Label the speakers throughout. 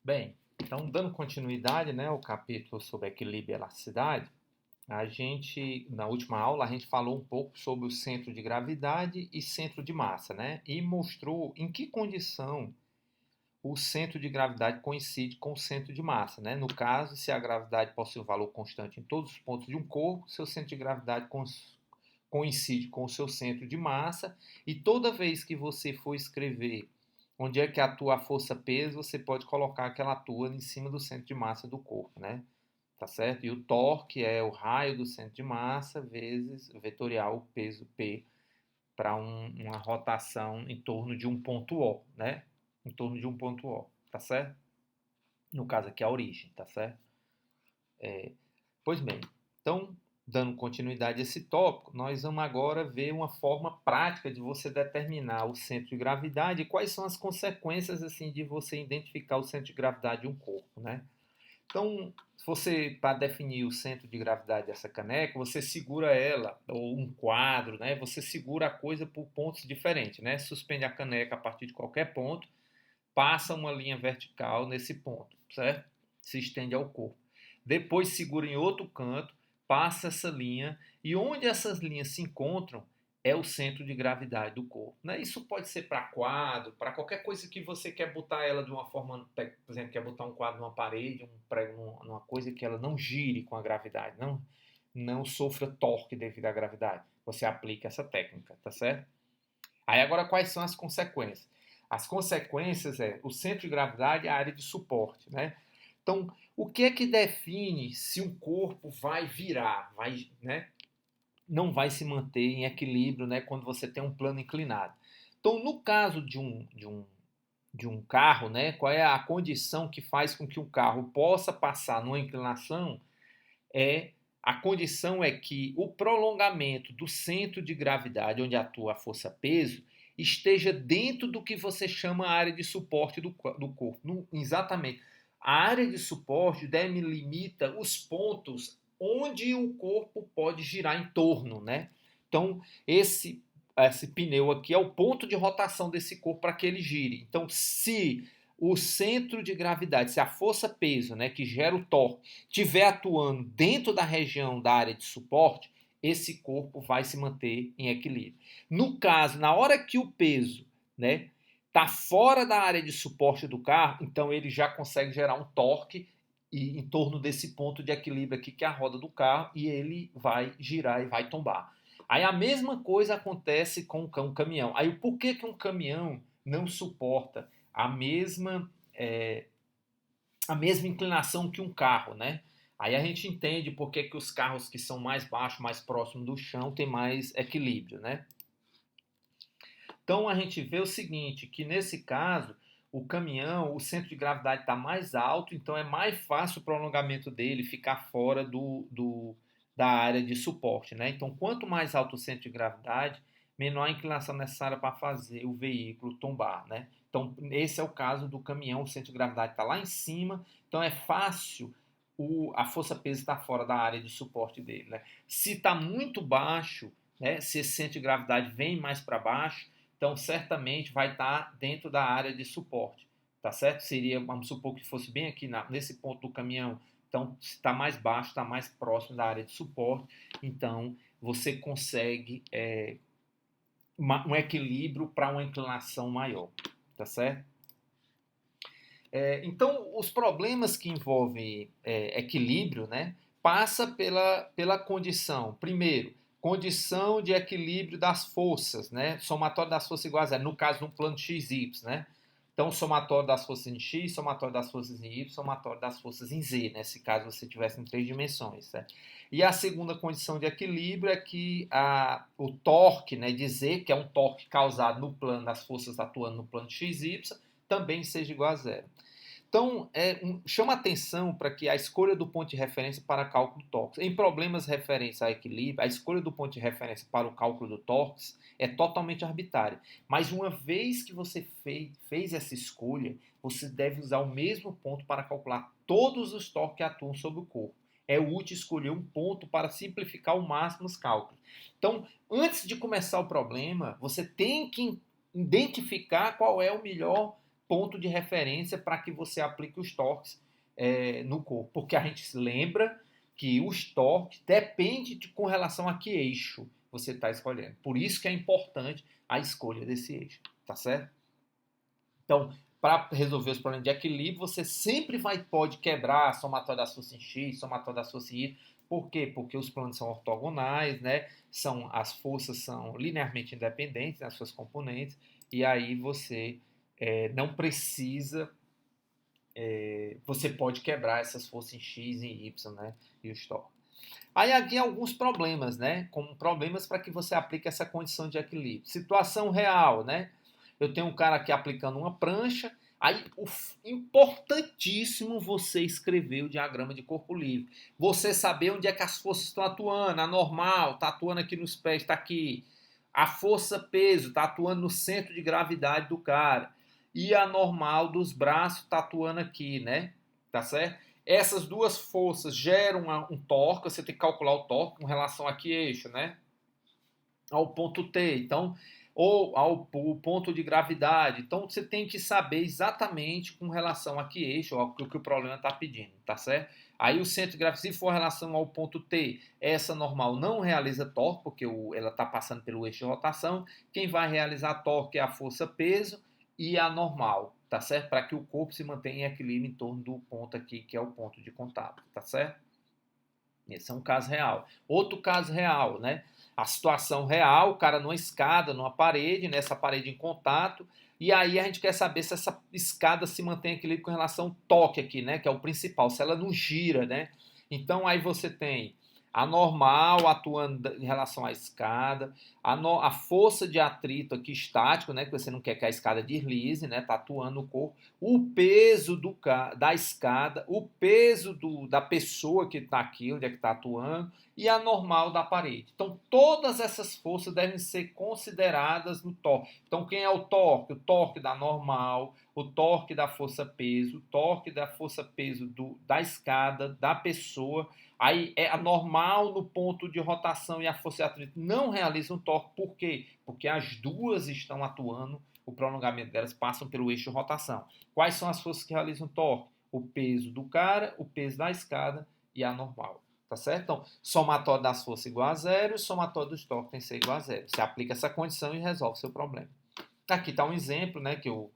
Speaker 1: Bem, então dando continuidade, né, ao capítulo sobre equilíbrio e elasticidade, na última aula, a gente falou um pouco sobre o centro de gravidade e centro de massa, né? E mostrou em que condição o centro de gravidade coincide com o centro de massa, né? No caso, se a gravidade possui um valor constante em todos os pontos de um corpo, seu centro de gravidade coincide com o seu centro de massa, e toda vez que você for escrever onde é que atua a força-peso, você pode colocar que ela atua em cima do centro de massa do corpo, né? Tá certo? E o torque é o raio do centro de massa vezes vetorial o peso P para uma rotação em torno de um ponto O, né? Em torno de um ponto O, tá certo? No caso aqui a origem, tá certo? Pois bem, então, dando continuidade a esse tópico, nós vamos agora ver uma forma prática de você determinar o centro de gravidade e quais são as consequências assim de você identificar o centro de gravidade de um corpo, né? Então, se você, para definir o centro de gravidade dessa caneca, você segura ela, ou um quadro, né? Você segura a coisa por pontos diferentes, né? Suspende a caneca a partir de qualquer ponto, passa uma linha vertical nesse ponto, certo? Se estende ao corpo. Depois segura em outro canto, passa essa linha, e onde essas linhas se encontram é o centro de gravidade do corpo. Né? Isso pode ser para quadro, para qualquer coisa que você quer botar ela de uma forma, por exemplo, quer botar um quadro numa parede, um prego numa coisa que ela não gire com a gravidade, não sofra torque devido à gravidade. Você aplica essa técnica, tá certo? Aí agora quais são as consequências? As consequências é o centro de gravidade e a área de suporte, né? Então, o que é que define se um corpo vai virar, né? Não vai se manter em equilíbrio, né? Quando você tem um plano inclinado. Então, no caso de um carro, né? Qual é a condição que faz com que o carro possa passar numa inclinação? É A condição é que o prolongamento do centro de gravidade, onde atua a força-peso, esteja dentro do que você chama a área de suporte do corpo. Exatamente. A área de suporte delimita os pontos onde o corpo pode girar em torno, né? Então, esse pneu aqui é o ponto de rotação desse corpo para que ele gire. Então, se o centro de gravidade, se a força-peso, né, que gera o torque, estiver atuando dentro da região da área de suporte, esse corpo vai se manter em equilíbrio. No caso, na hora que o peso, né, está fora da área de suporte do carro, então ele já consegue gerar um torque em torno desse ponto de equilíbrio aqui, que é a roda do carro, e ele vai girar e vai tombar. Aí a mesma coisa acontece com um caminhão. Aí por que um caminhão não suporta a mesma, é, a mesma inclinação que um carro, né? Aí a gente entende por que os carros que são mais baixos, mais próximos do chão, têm mais equilíbrio, né? Então a gente vê o seguinte, que nesse caso, o caminhão, o centro de gravidade está mais alto, então é mais fácil o prolongamento dele ficar fora da área de suporte, né? Então quanto mais alto o centro de gravidade, menor a inclinação necessária para fazer o veículo tombar, né? Então esse é o caso do caminhão, o centro de gravidade está lá em cima, então é fácil a força-peso estar fora da área de suporte dele, né? Se está muito baixo, né? Se esse centro de gravidade vem mais para baixo, então certamente vai estar dentro da área de suporte, tá certo? Seria, vamos supor que fosse bem aqui nesse ponto do caminhão, então se está mais baixo, está mais próximo da área de suporte, então você consegue um equilíbrio para uma inclinação maior, tá certo? Então, os problemas que envolvem equilíbrio, né, passa pela condição, primeiro, condição de equilíbrio das forças, né, somatório das forças iguais a zero, no caso, no plano XY, né, então, somatório das forças em X, somatório das forças em Y, somatório das forças em Z, né, se caso você tivesse em 3 dimensões. Certo? E a segunda condição de equilíbrio é que o torque, né, de Z, que é um torque causado no plano das forças atuando no plano XY, também seja igual a zero. Então, chama atenção para que a escolha do ponto de referência para cálculo do torque. Em problemas referentes a equilíbrio, a escolha do ponto de referência para o cálculo do torque é totalmente arbitrária. Mas uma vez que você fez essa escolha, você deve usar o mesmo ponto para calcular todos os torques que atuam sobre o corpo. É útil escolher um ponto para simplificar ao máximo os cálculos. Então, antes de começar o problema, você tem que identificar qual é o melhor ponto de referência para que você aplique os torques no corpo. Porque a gente se lembra que os torques dependem com relação a que eixo você está escolhendo. Por isso que é importante a escolha desse eixo, tá certo? Então, para resolver os problemas de equilíbrio, você sempre pode quebrar a somatória das forças em X, somatória das forças em Y. Por quê? Porque os planos são ortogonais, né? As forças são linearmente independentes nas suas componentes, e aí você não precisa, você pode quebrar essas forças em X e Y, né? E os torques. Aí aqui alguns problemas, né? Como problemas para que você aplique essa condição de equilíbrio. Situação real, né? Eu tenho um cara aqui aplicando uma prancha. Aí, importantíssimo você escrever o diagrama de corpo livre. Você saber onde é que as forças estão atuando. A normal está atuando aqui nos pés, está aqui. A força-peso está atuando no centro de gravidade do cara. E a normal dos braços está atuando aqui, né? Tá certo? Essas duas forças geram um torque. Você tem que calcular o torque com relação a que eixo, né? Ao ponto T. Então, ou ao ponto de gravidade. Então, você tem que saber exatamente com relação a que eixo, ao que o problema está pedindo, tá certo? Aí o centro de gravidade, se for relação ao ponto T, essa normal não realiza torque, porque ela está passando pelo eixo de rotação. Quem vai realizar torque é a força-peso e a normal, tá certo? Para que o corpo se mantenha em equilíbrio em torno do ponto aqui, que é o ponto de contato, tá certo? Esse é um caso real. Outro caso real, né? A situação real, o cara numa escada, numa parede, nessa parede em contato, e aí a gente quer saber se essa escada se mantém em equilíbrio com relação ao toque aqui, né? Que é o principal, se ela não gira, né? Então aí você tem a normal atuando em relação à escada, a força de atrito aqui estático, né? Que você não quer que a escada deslize, né? Tá atuando no corpo. O peso da escada, o peso da pessoa que está aqui, onde é que está atuando, e a normal da parede. Então, todas essas forças devem ser consideradas no torque. Então, quem é o torque? O torque da normal, o torque da força-peso, o torque da força-peso da escada, da pessoa. Aí é a normal no ponto de rotação e a força de atrito não realizam torque. Por quê? Porque as duas estão atuando, o prolongamento delas passam pelo eixo de rotação. Quais são as forças que realizam torque? O peso do cara, o peso da escada e a normal. Tá certo? Então, somatório das forças igual a zero, somatório dos torques tem que ser igual a zero. Você aplica essa condição e resolve o seu problema. Aqui está um exemplo, né, que eu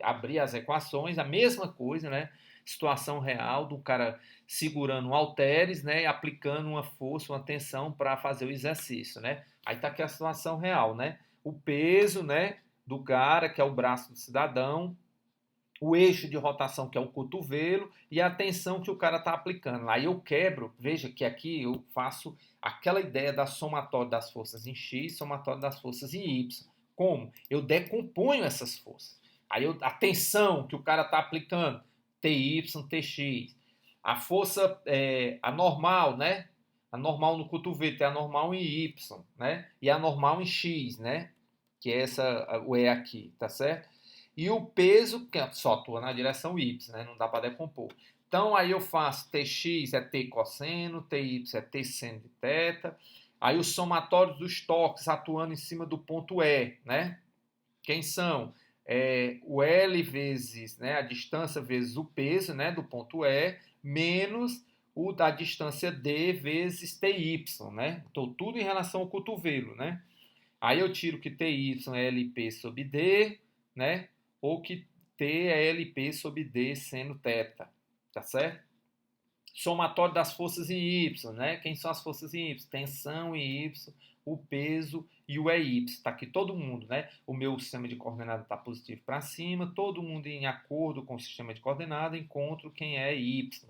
Speaker 1: abri as equações, a mesma coisa, né? Situação real do cara segurando um halteres, né, e aplicando uma força, uma tensão para fazer o exercício, né? Aí está aqui a situação real, né? O peso, né, do cara, que é o braço do cidadão, o eixo de rotação, que é o cotovelo, e a tensão que o cara está aplicando. Aí eu quebro, veja que aqui eu faço aquela ideia da somatória das forças em X, somatória das forças em Y. Como? Eu decomponho essas forças. Aí a tensão que o cara está aplicando, TY, TX. A força, a normal, né? A normal no cotovelo, tem a normal em Y, né? E a normal em X, né? Que é o E aqui, tá certo? E o peso, que só atua na direção Y, né? Não dá para decompor. Então, aí eu faço Tx é T cosseno, Ty é T seno de θ. Aí os somatórios dos torques atuando em cima do ponto E, né? Quem são? O L vezes, né, a distância vezes o peso, né, do ponto E, menos o da distância D vezes TY, né? Então, tudo em relação ao cotovelo, né? Aí eu tiro que TY é LP sobre D, né? Ou que T é LP sobre D seno θ, tá certo? Somatório das forças em Y, né? Quem são as forças em Y? Tensão em Y, o peso e o EY. Está aqui todo mundo, né? O meu sistema de coordenada está positivo para cima, todo mundo em acordo com o sistema de coordenada, encontro quem é Y.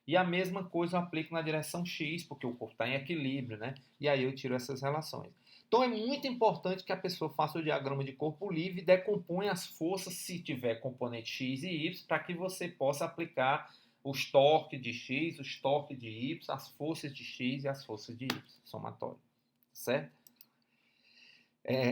Speaker 1: E a mesma coisa eu aplico na direção X, porque o corpo está em equilíbrio, né? E aí eu tiro essas relações. Então é muito importante que a pessoa faça o diagrama de corpo livre e decomponha as forças, se tiver componente X e Y, para que você possa aplicar os torques de X, os torques de Y, as forças de X e as forças de Y, somatório, certo?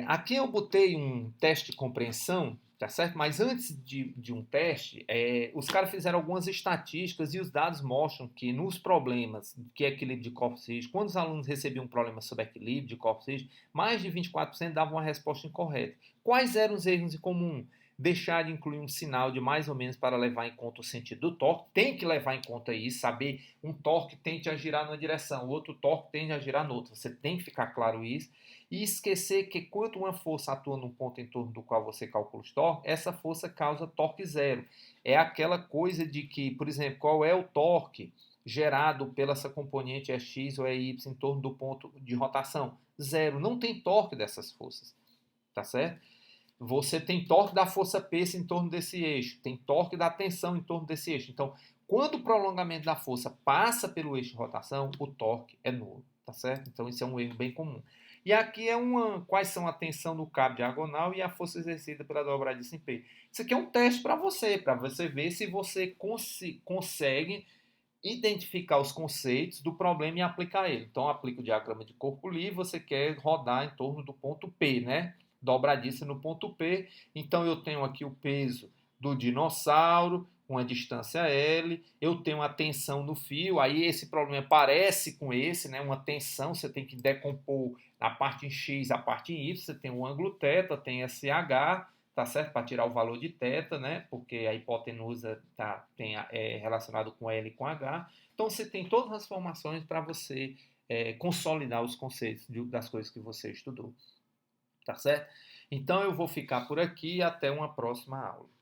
Speaker 1: Aqui eu botei um teste de compreensão, tá certo? Mas antes de um teste, os caras fizeram algumas estatísticas e os dados mostram que nos problemas que é equilíbrio de corpos rígidos, quando os alunos recebiam um problema sobre equilíbrio de corpos rígidos, mais de 24% davam uma resposta incorreta. Quais eram os erros em comum? deixar de incluir um sinal de mais ou menos para levar em conta o sentido do torque. Tem que levar em conta isso, saber um torque tende a girar numa direção, o outro torque tende a girar na outra. Você tem que ficar claro isso. E esquecer que quando uma força atua num ponto em torno do qual você calcula os torques, essa força causa torque zero. É aquela coisa de que, por exemplo, qual é o torque gerado pela essa componente X ou Y em torno do ponto de rotação? Zero. Não tem torque dessas forças. Tá certo? Você tem torque da força P em torno desse eixo, tem torque da tensão em torno desse eixo. Então, quando o prolongamento da força passa pelo eixo de rotação, o torque é nulo, tá certo? Então, isso é um erro bem comum. E aqui é quais são a tensão do cabo diagonal e a força exercida pela dobradiça em P. Isso aqui é um teste para você ver se você consegue identificar os conceitos do problema e aplicar ele. Então, aplica o diagrama de corpo livre, você quer rodar em torno do ponto P, né? Dobradiça no ponto P. Então, eu tenho aqui o peso do dinossauro, uma distância L, eu tenho a tensão no fio, aí esse problema parece com esse, né? Uma tensão, você tem que decompor a parte em X, a parte em Y, você tem um ângulo θ, tem SH, tá certo? Para tirar o valor de θ, né? Porque a hipotenusa é relacionado com L e com H. Então você tem todas as informações para você consolidar os conceitos das coisas que você estudou, tá certo? Então eu vou ficar por aqui e até uma próxima aula.